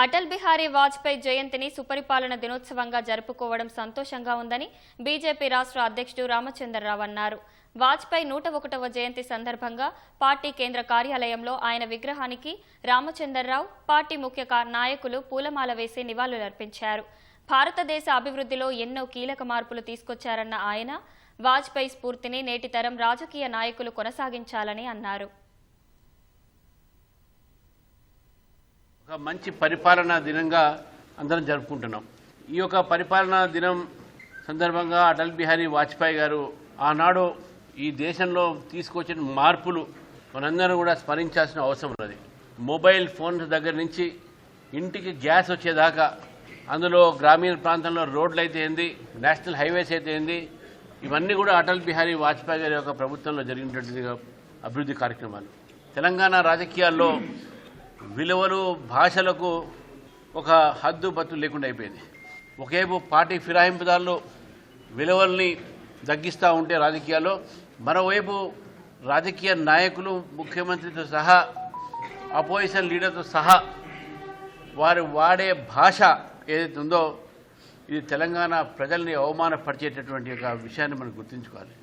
అటల్ బిహారీ వాజ్పేయి జయంతిని సుపరిపాలన దినోత్సవంగా జరుపుకోవడం సంతోషంగా ఉందని బీజేపీ రాష్ట్ర అధ్యక్షుడు రామచంద్రరావు అన్నారు. వాజ్పేయి 101వ జయంతి సందర్భంగా పార్టీ కేంద్ర కార్యాలయంలో ఆయన విగ్రహానికి రామచంద్రరావు, పార్టీ ముఖ్య నాయకులు పూలమాల వేసి నివాళులర్పించారు. భారతదేశ అభివృద్ధిలో ఎన్నో కీలక మార్పులు తీసుకొచ్చారన్న ఆయన వాజ్పేయి స్ఫూర్తిని నేటి తరం రాజకీయ నాయకులు కొనసాగించాలని అన్నారు. ఒక మంచి పరిపాలనా దినంగా అందరం జరుపుకుంటున్నాం. ఈ యొక్క పరిపాలనా దినం సందర్భంగా అటల్ బిహారీ వాజ్పేయి గారు ఆనాడు ఈ దేశంలో తీసుకొచ్చిన మార్పులు మనందరం కూడా స్మరించాల్సిన అవసరం ఉన్నది. మొబైల్ ఫోన్స్ దగ్గర నుంచి ఇంటికి గ్యాస్ వచ్చేదాకా, అందులో గ్రామీణ ప్రాంతంలో రోడ్లు అయితే ఏంది, నేషనల్ హైవేస్ అయితే ఏంది, ఇవన్నీ కూడా అటల్ బిహారీ వాజ్పేయి గారి యొక్క ప్రభుత్వంలో జరిగినటువంటి అభివృద్ధి కార్యక్రమాలు. తెలంగాణ రాజకీయాల్లో విలువలు, భాషలకు ఒక హద్దు బత్తు లేకుండా అయిపోయింది. ఒకవైపు పార్టీ ఫిరాయింపుదారులు విలువల్ని తగ్గిస్తూ ఉంటే రాజకీయాల్లో, మరోవైపు రాజకీయ నాయకులు, ముఖ్యమంత్రితో సహా, అపోజిషన్ లీడర్తో సహా వారు వాడే భాష ఏదైతే ఉందో ఇది తెలంగాణ ప్రజల్ని అవమానపరిచేటటువంటి ఒక విషయాన్ని మనం గుర్తుంచుకోవాలి.